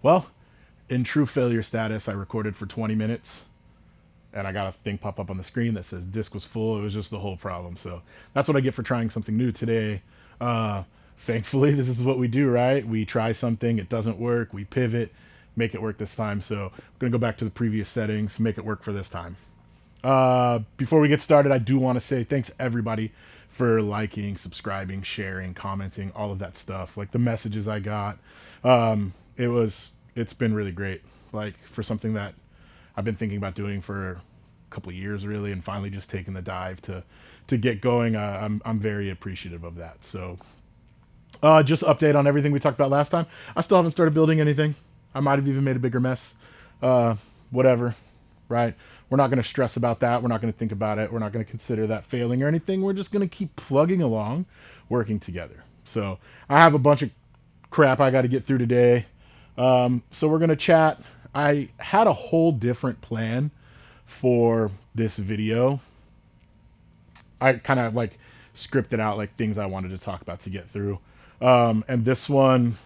Well, in true failure status, I recorded for 20 minutes and I got a thing pop up on the screen that says disk was full. It was just the whole problem. So that's what I get for trying something new today. Thankfully, this is what we do, right? We try something, it doesn't work, we pivot, make it work this time. So I'm going to go back to the previous settings, make it work for this time. Before we get started, I do want to say thanks everybody for liking, subscribing, sharing, commenting, all of that stuff. Like the messages I got, it's been really great. Like for something that I've been thinking about doing for a couple of years, really, and finally just taking the dive to get going. I'm very appreciative of that. So, just update on everything we talked about last time. I still haven't started building anything. I might have even made a bigger mess. Whatever, right? We're not going to stress about that. We're not going to think about it. We're not going to consider that failing or anything. We're just going to keep plugging along, working together. So I have a bunch of crap I got to get through today. So we're going to chat. I had a whole different plan for this video. I kind of like scripted out like things I wanted to talk about to get through. And this one,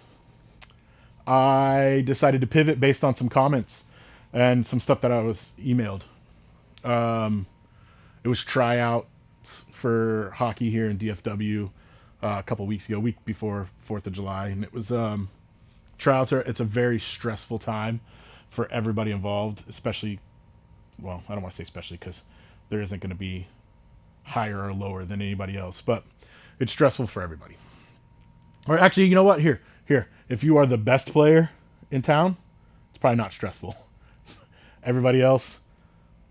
I decided to pivot based on some comments and some stuff that I was emailed. It was tryouts for hockey here in DFW a couple weeks ago, week before 4th of July. And it was tryouts it's a very stressful time for everybody involved, especially, well, I don't want to say especially because there isn't going to be higher or lower than anybody else, but it's stressful for everybody. Or actually, you know what? Here, if you are the best player in town, it's probably not stressful. Everybody else,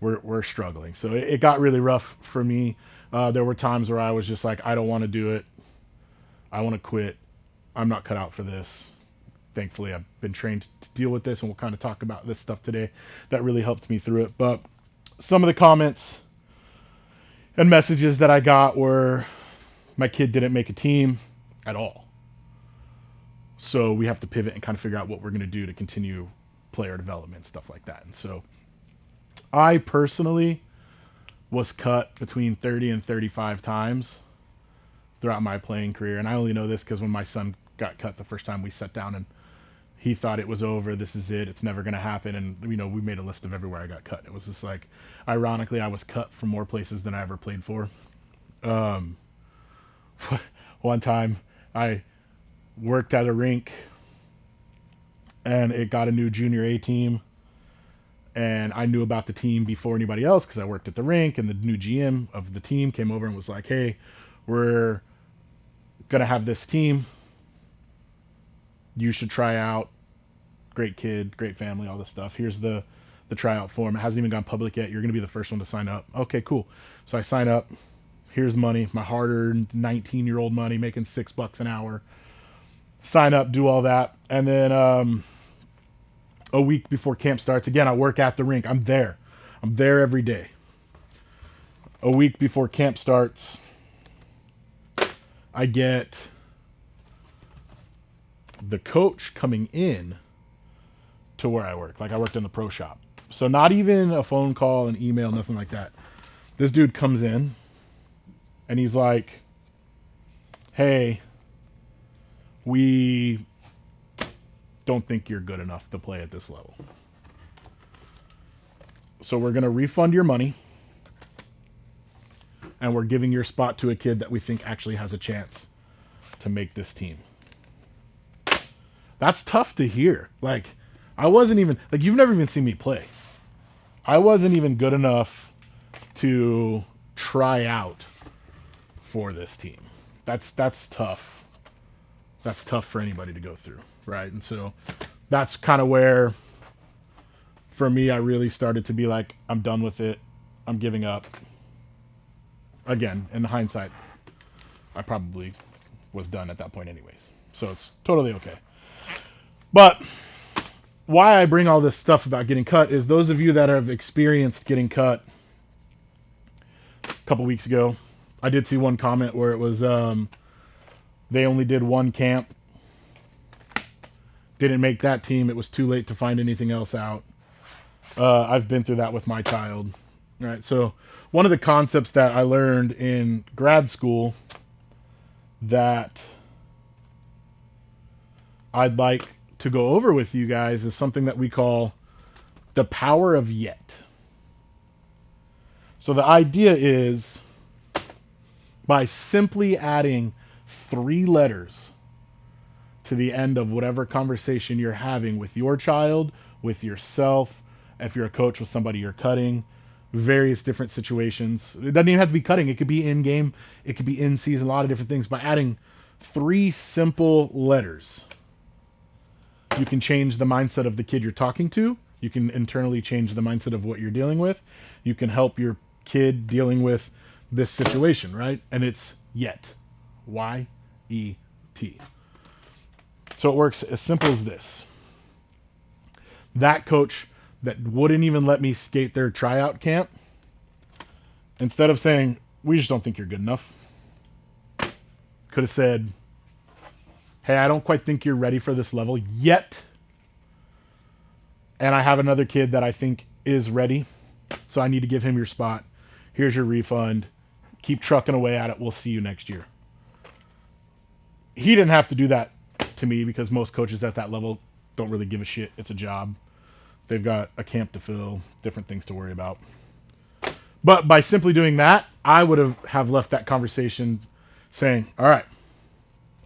we're struggling. So it got really rough for me. There were times where I was just like, I don't want to do it. I want to quit. I'm not cut out for this. Thankfully, I've been trained to deal with this, and we'll kind of talk about this stuff today. That really helped me through it. But some of the comments and messages that I got were, my kid didn't make a team at all. So we have to pivot and kind of figure out what we're going to do to continue player development, stuff like that. And so I personally was cut between 30 and 35 times throughout my playing career. And I only know this because when my son got cut the first time, we sat down and he thought it was over. This is it. It's never going to happen. And, we made a list of everywhere I got cut. It was just like, ironically, I was cut from more places than I ever played for. One time I worked at a rink and it got a new junior A team. And I knew about the team before anybody else because I worked at the rink, and the new GM of the team came over and was like, hey, we're going to have this team. You should try out. Great kid, great family, all this stuff. Here's the tryout form. It hasn't even gone public yet. You're going to be the first one to sign up. Okay, cool. So I sign up. Here's money, my hard-earned 19-year-old money, making $6 an hour. Sign up, do all that. And then a week before camp starts, again, I work at the rink. I'm there every day. A week before camp starts, I get the coach coming in to where I work. Like, I worked in the pro shop. So not even a phone call, an email, nothing like that. This dude comes in and he's like, hey, we don't think you're good enough to play at this level. So we're going to refund your money, and we're giving your spot to a kid that we think actually has a chance to make this team. That's tough to hear. Like, I wasn't even, like, you've never even seen me play. I wasn't even good enough to try out for this team. That's tough. That's tough for anybody to go through, right? And so that's kind of where, for me, I really started to be like, I'm done with it. I'm giving up. Again, in hindsight, I probably was done at that point anyways. So it's totally okay. But why I bring all this stuff about getting cut is those of you that have experienced getting cut a couple weeks ago, I did see one comment where it was, they only did one camp, didn't make that team. It was too late to find anything else out. I've been through that with my child. All right. So one of the concepts that I learned in grad school that I'd like to go over with you guys is something that we call the power of yet. So the idea is by simply adding 3 letters to the end of whatever conversation you're having with your child, with yourself, if you're a coach with somebody you're cutting, various different situations. It doesn't even have to be cutting. It could be in game. It could be in season, a lot of different things. By adding 3 simple letters, you can change the mindset of the kid you're talking to. You can internally change the mindset of what you're dealing with. You can help your kid dealing with this situation, right? And it's yet. Y-E-T. So it works as simple as this. That coach that wouldn't even let me skate their tryout camp, instead of saying, we just don't think you're good enough, could have said, hey, I don't quite think you're ready for this level yet. And I have another kid that I think is ready. So I need to give him your spot. Here's your refund. Keep trucking away at it. We'll see you next year. He didn't have to do that to me because most coaches at that level don't really give a shit. It's a job. They've got a camp to fill, different things to worry about. But by simply doing that, I would have left that conversation saying, all right,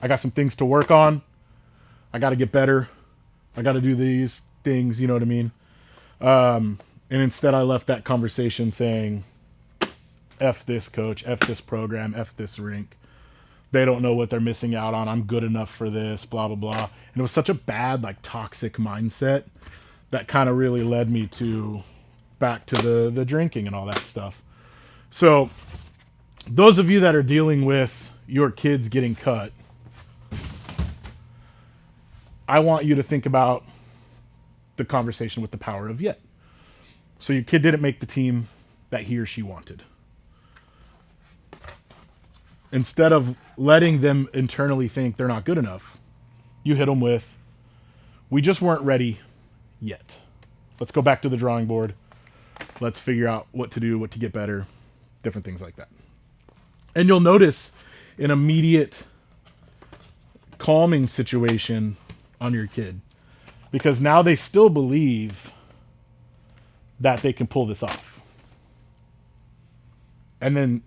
I got some things to work on. I got to get better. I got to do these things, you know what I mean? And instead I left that conversation saying, F this coach, F this program, F this rink. They don't know what they're missing out on. I'm good enough for this, blah, blah, blah. And it was such a bad, like, toxic mindset that kind of really led me to back to the drinking and all that stuff. So those of you that are dealing with your kids getting cut, I want you to think about the conversation with the power of yet. So your kid didn't make the team that he or she wanted. Instead of letting them internally think they're not good enough, you hit them with, we just weren't ready yet. Let's go back to the drawing board. Let's figure out what to do, what to get better, different things like that. And you'll notice an immediate calming situation on your kid, because now they still believe that they can pull this off. And then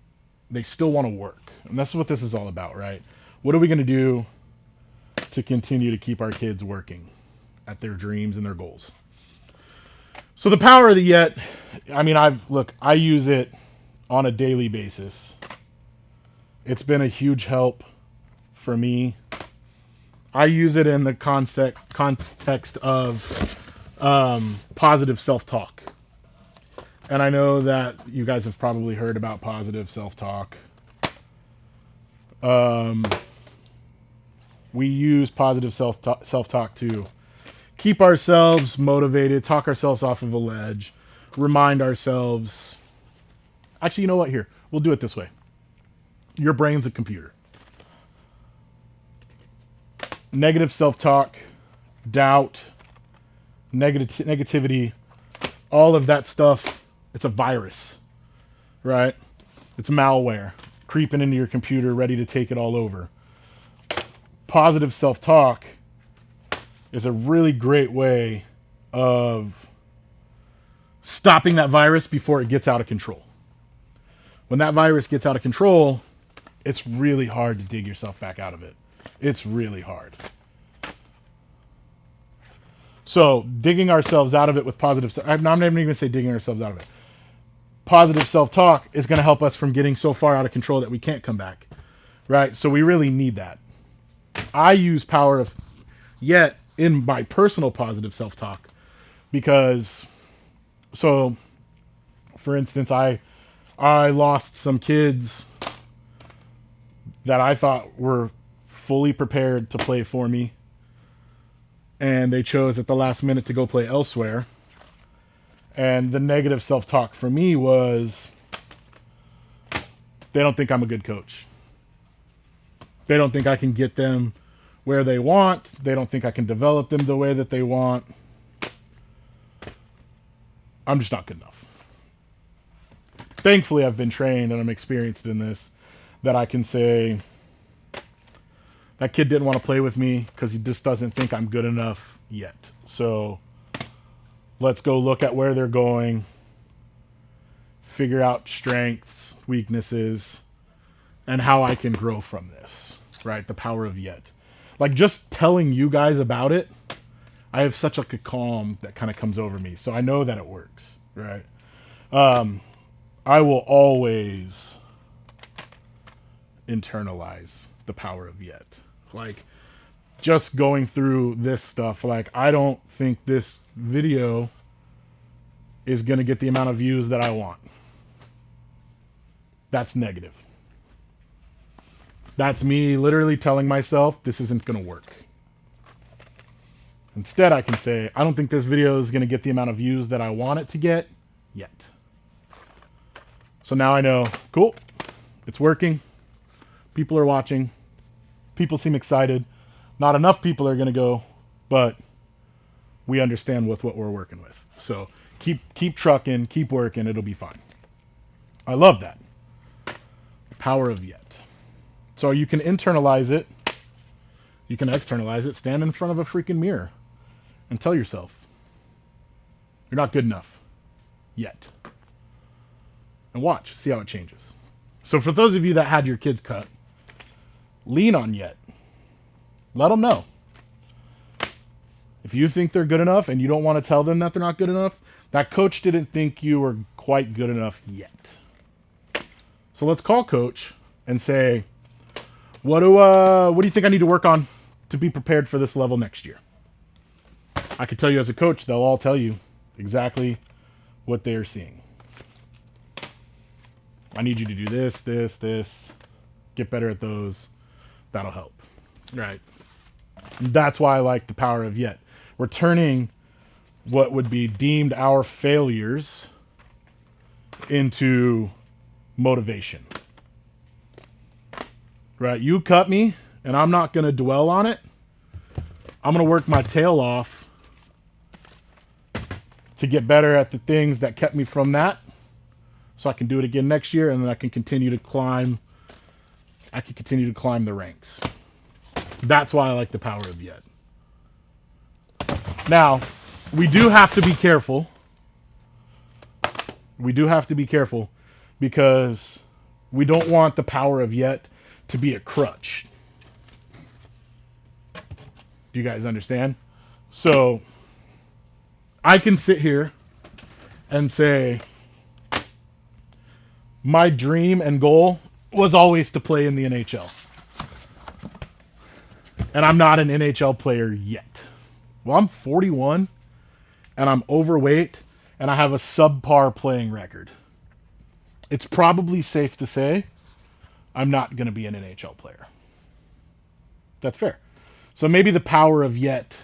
they still want to work. And that's what this is all about, right? What are we going to do to continue to keep our kids working at their dreams and their goals? So the power of the yet, I mean, I use it on a daily basis. It's been a huge help for me. I use it in the context of positive self-talk. And I know that you guys have probably heard about positive self-talk. We use positive self-talk to keep ourselves motivated, talk ourselves off of a ledge, remind ourselves. Actually, you know what? Here, we'll do it this way. Your brain's a computer. Negative self-talk, doubt, negativity, all of that stuff, it's a virus, right? It's malware creeping into your computer, ready to take it all over. Positive self-talk is a really great way of stopping that virus before it gets out of control. When that virus gets out of control, it's really hard to dig yourself back out of it. It's really hard. So digging ourselves out of it with positive, I'm not even going to say digging ourselves out of it. Positive self-talk is going to help us from getting so far out of control that we can't come back, right? So we really need that. I use power of yet in my personal positive self-talk because, so for instance, I lost some kids that I thought were fully prepared to play for me, and they chose at the last minute to go play elsewhere. And the negative self-talk for me was, they don't think I'm a good coach. They don't think I can get them where they want. They don't think I can develop them the way that they want. I'm just not good enough. Thankfully, I've been trained and I'm experienced in this, that I can say, That kid didn't want to play with me because he just doesn't think I'm good enough yet. So let's go look at where they're going, figure out strengths, weaknesses, and how I can grow from this, right? The power of yet. Like, just telling you guys about it, I have such like a calm that kind of comes over me. So I know that it works, right? I will always internalize the power of yet. Like, just going through this stuff, like, I don't think this video is going to get the amount of views that I want. That's negative. That's me literally telling myself this isn't going to work. Instead, I can say, I don't think this video is going to get the amount of views that I want it to get yet. So now I know, cool, it's working. People are watching. People seem excited. Not enough people are going to go, but we understand with what we're working with. So keep trucking, keep working, it'll be fine. I love that. The power of yet. So you can internalize it. You can externalize it. Stand in front of a freaking mirror and tell yourself, you're not good enough yet. And watch, see how it changes. So for those of you that had your kids cut, lean on yet. Let them know. If you think they're good enough and you don't want to tell them that they're not good enough, that coach didn't think you were quite good enough yet. So let's call coach and say, what do you think I need to work on to be prepared for this level next year? I could tell you as a coach, they'll all tell you exactly what they are seeing. I need you to do this, this, this. Get better at those. That'll help. Right. And that's why I like the power of yet. We're turning what would be deemed our failures into motivation. Right? You cut me, and I'm not going to dwell on it. I'm going to work my tail off to get better at the things that kept me from that, so I can do it again next year, and then I can continue to climb. I can continue to climb the ranks. That's why I like the power of yet. Now, we do have to be careful. We do have to be careful because we don't want the power of yet to be a crutch. Do you guys understand? So I can sit here and say my dream and goal was always to play in the NHL. And I'm not an NHL player yet. Well, I'm 41 and I'm overweight and I have a subpar playing record. It's probably safe to say I'm not going to be an NHL player. That's fair. So maybe the power of yet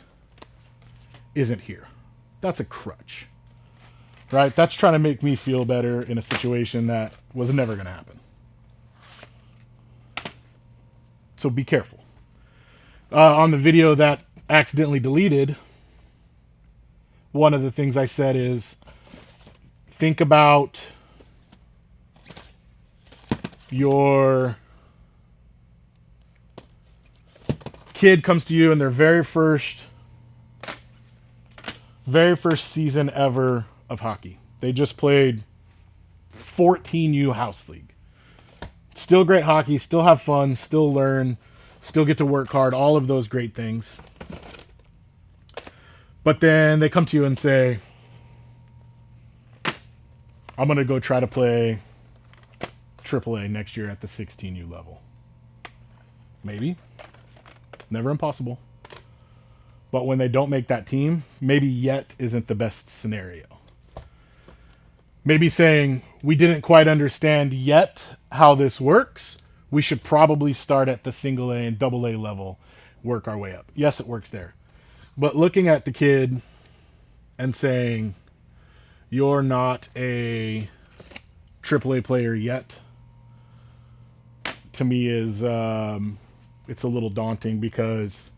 isn't here. That's a crutch. Right? That's trying to make me feel better in a situation that was never going to happen. So be careful. On the video that accidentally deleted, one of the things I said is, think about your kid comes to you in their very first season ever of hockey. They just played 14U House League. Still great hockey, still have fun, still learn, still get to work hard, all of those great things. But then they come to you and say, I'm going to go try to play AAA next year at the 16U level. Maybe. Never impossible. But when they don't make that team, maybe yet isn't the best scenario. Maybe saying, we didn't quite understand yet how this works. We should probably start at the single A and double A level, work our way up. Yes, it works there. But looking at the kid and saying, you're not a AAA player yet, to me is, it's a little daunting because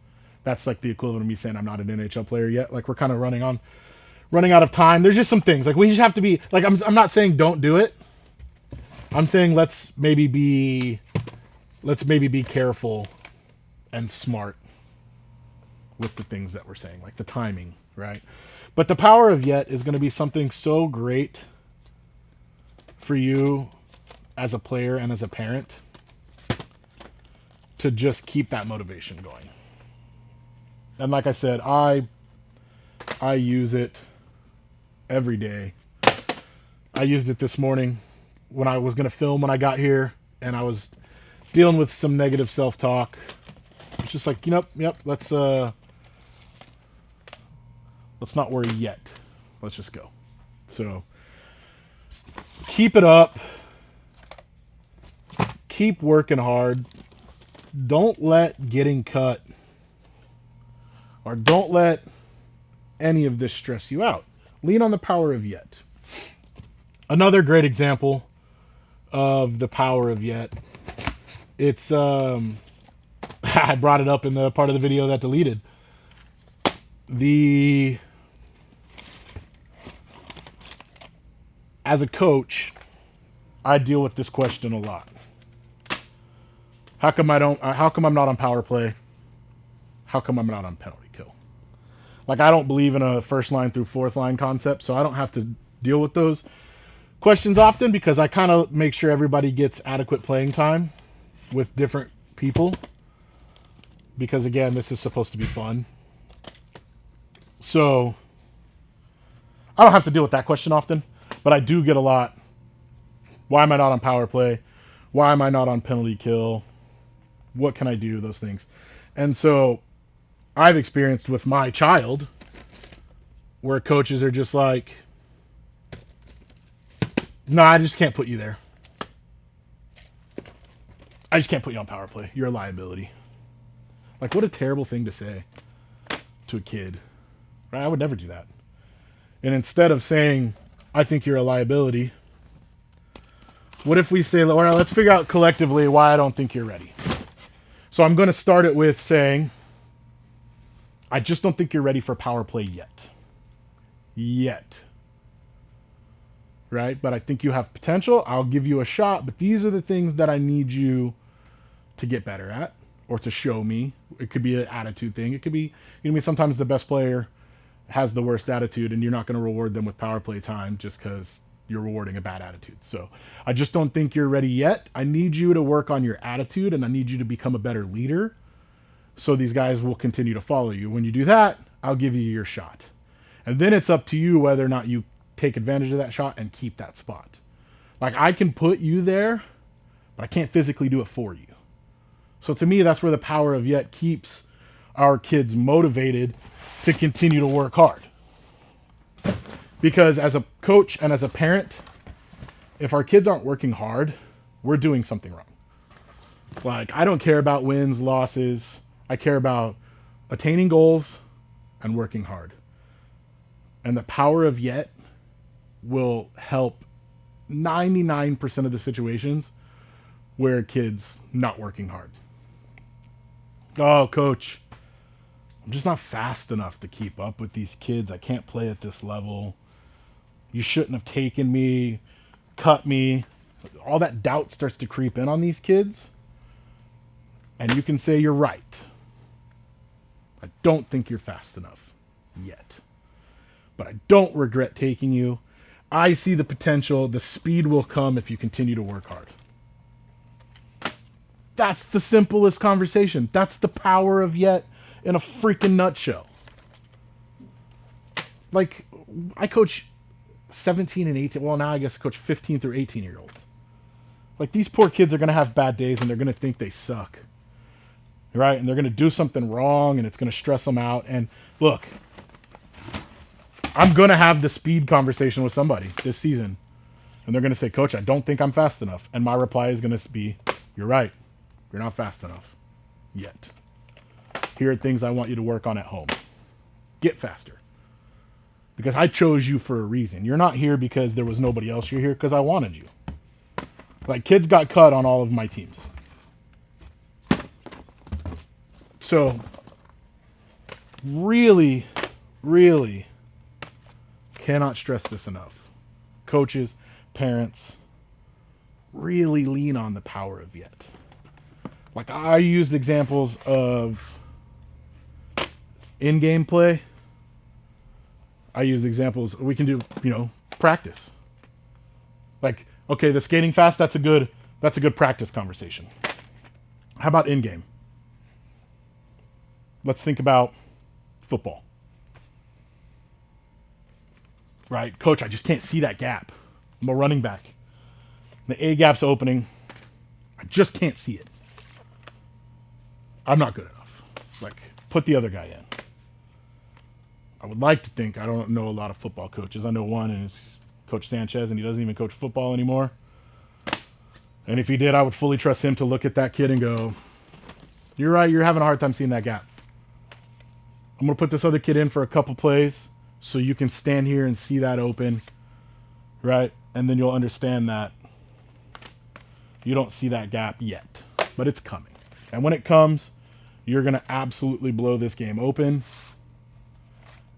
that's like the equivalent of me saying I'm not an NHL player yet. Like, we're kind of running out of time. There's just some things. Like, we just have to be, like, I'm not saying don't do it. I'm saying let's maybe be careful and smart with the things that we're saying, like the timing, right? But the power of yet is going to be something so great for you as a player and as a parent to just keep that motivation going. And like I said, I use it every day. I used it this morning when I was going to film when I got here, and I was dealing with some negative self-talk. It's just like, yep, let's not worry yet. Let's just go. So keep it up. Keep working hard. Don't let getting cut or don't let any of this stress you out. Lean on the power of yet. Another great example of the power of yet. It's I brought it up in the part of the video that deleted. As a coach, I deal with this question a lot. How come I'm not on power play? How come I'm not on penalty kill? Like, I don't believe in a first line through fourth line concept, so I don't have to deal with those questions often because I kind of make sure everybody gets adequate playing time with different people. Because again, this is supposed to be fun. So I don't have to deal with that question often, but I do get a lot. Why am I not on power play? Why am I not on penalty kill? What can I do? Those things. And so I've experienced with my child where coaches are just like, no, I just can't put you there. I just can't put you on power play. You're a liability. Like, what a terrible thing to say to a kid. Right? I would never do that. And instead of saying, I think you're a liability, what if we say, all right, let's figure out collectively why I don't think you're ready. So I'm going to start it with saying, I just don't think you're ready for power play yet. Yet. Right? But I think you have potential. I'll give you a shot. But these are the things that I need you to get better at or to show me. It could be an attitude thing. It could be, sometimes the best player has the worst attitude and you're not going to reward them with power play time just because you're rewarding a bad attitude. So I just don't think you're ready yet. I need you to work on your attitude and I need you to become a better leader so these guys will continue to follow you. When you do that, I'll give you your shot. And then it's up to you whether or not you take advantage of that shot and keep that spot. Like, I can put you there, but I can't physically do it for you. So to me, that's where the power of yet keeps our kids motivated to continue to work hard. Because as a coach and as a parent, if our kids aren't working hard, we're doing something wrong. Like, I don't care about wins, losses. I care about attaining goals and working hard. And the power of yet will help 99% of the situations where a kid's not working hard. Oh, coach, I'm just not fast enough to keep up with these kids. I can't play at this level. You shouldn't have taken me, cut me. All that doubt starts to creep in on these kids. And you can say, you're right. I don't think you're fast enough yet. But I don't regret taking you. I see the potential. The speed will come if you continue to work hard. That's the simplest conversation. That's the power of yet in a freaking nutshell. Like, I coach 17 and 18. Well, now I guess I coach 15 through 18-year-olds. Like, these poor kids are going to have bad days and they're going to think they suck. Right? And they're going to do something wrong and it's going to stress them out. And look, I'm going to have the speed conversation with somebody this season. And they're going to say, Coach, I don't think I'm fast enough. And my reply is going to be, you're right. You're not fast enough yet. Here are things I want you to work on at home. Get faster. Because I chose you for a reason. You're not here because there was nobody else. You're here because I wanted you. Like, kids got cut on all of my teams. So, really, really cannot stress this enough. Coaches, parents, really lean on the power of yet. Like I used examples of in-game play. I used examples. We can do, practice. Like, okay, the skating fast, that's a good practice conversation. How about in-game? Let's think about football. Right? Coach, I just can't see that gap. I'm a running back. The A gap's opening. I just can't see it. I'm not good enough. Like, put the other guy in. I would like to think, I don't know a lot of football coaches. I know one, and it's Coach Sanchez, and he doesn't even coach football anymore. And if he did, I would fully trust him to look at that kid and go, you're right, you're having a hard time seeing that gap. I'm going to put this other kid in for a couple plays so you can stand here and see that open, right? And then you'll understand that you don't see that gap yet, but it's coming. And when it comes, you're going to absolutely blow this game open,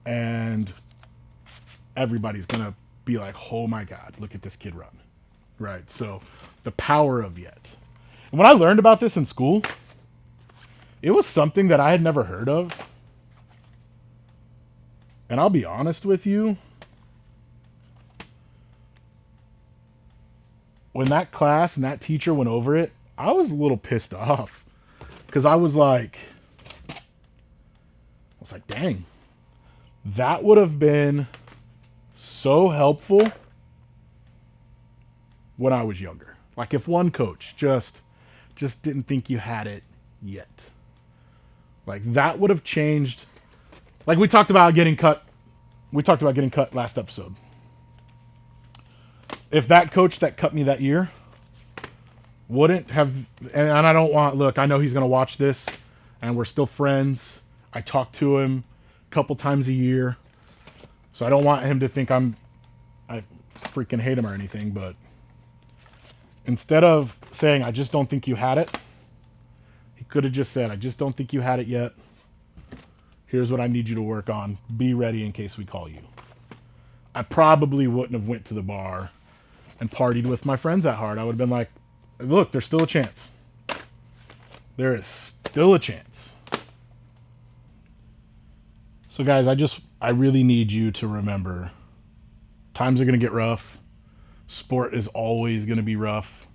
and everybody's going to be like, oh my God, look at this kid run, right? So the power of yet. And when I learned about this in school, it was something that I had never heard of. And I'll be honest with you, when that class and that teacher went over it, I was a little pissed off because I was like, dang, that would have been so helpful when I was younger. Like if one coach just didn't think you had it yet. Like that would have changed. Like we talked about getting cut. We talked about getting cut last episode. If that coach that cut me that year wouldn't have, and I don't want, look, I know he's going to watch this and we're still friends. I talk to him a couple times a year. So I don't want him to think I freaking hate him or anything, but instead of saying, I just don't think you had it, he could have just said, I just don't think you had it yet. Here's what I need you to work on. Be ready in case we call you. I probably wouldn't have went to the bar and partied with my friends that hard. I would have been like, look, there's still a chance. There is still a chance. So guys, I really need you to remember, times are going to get rough. Sport is always going to be rough.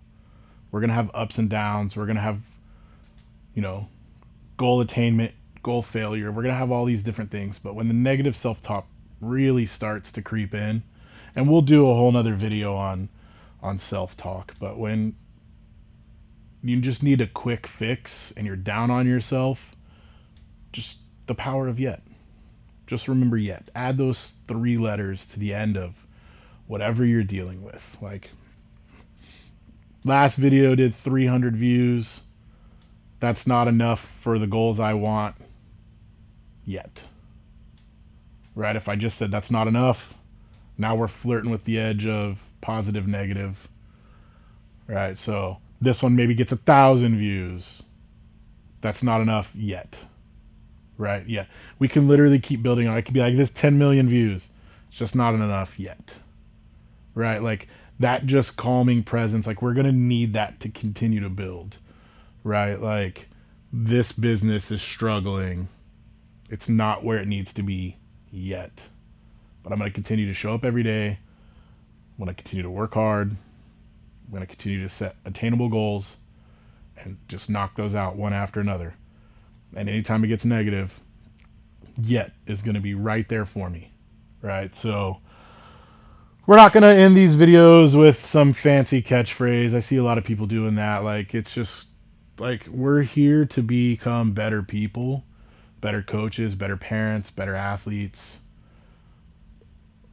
We're going to have ups and downs. We're going to have, goal attainment, goal failure. We're going to have all these different things. But when the negative self-talk really starts to creep in, and we'll do a whole nother video on self-talk, but when you just need a quick fix and you're down on yourself, just the power of yet. Just remember yet. Add those 3 letters to the end of whatever you're dealing with. Like, last video did 300 views. That's not enough for the goals I want yet. Right? If I just said that's not enough, now we're flirting with the edge of positive, negative. Right? So this one maybe gets 1,000 views. That's not enough yet. Right? Yeah. We can literally keep building on it. It could be like this 10 million views. It's just not enough yet. Right? Like that just calming presence. Like we're going to need that to continue to build. Right? Like this business is struggling. It's not where it needs to be yet. But I'm going to continue to show up every day. I'm going to continue to work hard. I'm going to continue to set attainable goals and just knock those out one after another. And anytime it gets negative, yet is going to be right there for me. Right? So we're not going to end these videos with some fancy catchphrase. I see a lot of people doing that. Like, it's just like we're here to become better people, better coaches, better parents, better athletes,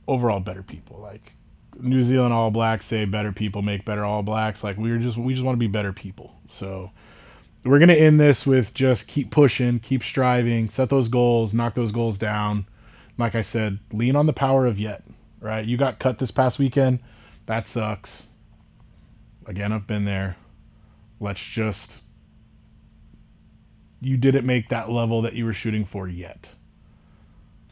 overall better people. Like New Zealand All Blacks say better people make better All Blacks. Like we just want to be better people. So we're going to end this with just keep pushing, keep striving, set those goals, knock those goals down. Like I said, lean on the power of yet, right? You got cut this past weekend. That sucks. Again, I've been there. You didn't make that level that you were shooting for yet,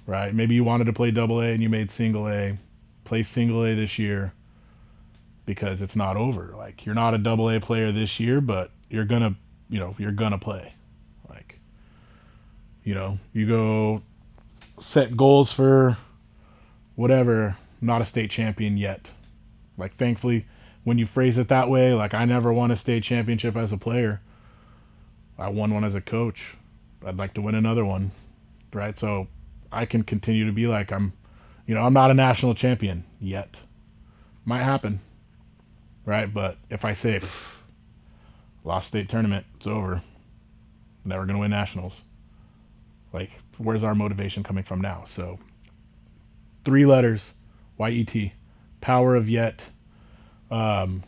right? Maybe you wanted to play double A and you made single A. Play single A this year because it's not over. Like you're not a double A player this year, but you're going to you're gonna play. Like, you go set goals for whatever, not a state champion yet. Like, thankfully, when you phrase it that way, like, I never won a state championship as a player. I won one as a coach. I'd like to win another one, right? So I can continue to be like, I'm not a national champion yet. Might happen, right? But if I say, lost state tournament, it's over, never going to win nationals, like, where's our motivation coming from now? So 3 letters, YET, power of yet. Lean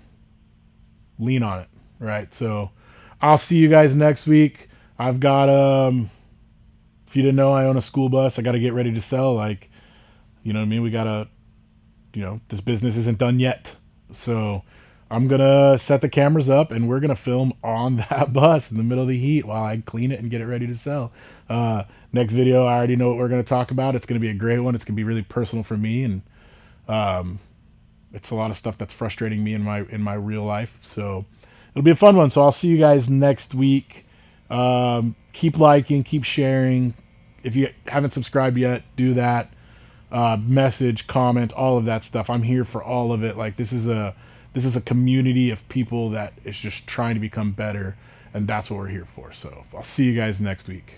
on it, right? So I'll see you guys next week. I've got if you didn't know, I own a school bus. I got to get ready to sell. Like, you know what I mean? We got to, this business isn't done yet. So I'm going to set the cameras up and we're going to film on that bus in the middle of the heat while I clean it and get it ready to sell. Next video, I already know what we're going to talk about. It's going to be a great one. It's going to be really personal for me. And it's a lot of stuff that's frustrating me in my real life. So it'll be a fun one. So I'll see you guys next week. Keep liking, keep sharing. If you haven't subscribed yet, do that. Message, comment, all of that stuff. I'm here for all of it. Like, this is a community of people that is just trying to become better, and that's what we're here for. So I'll see you guys next week.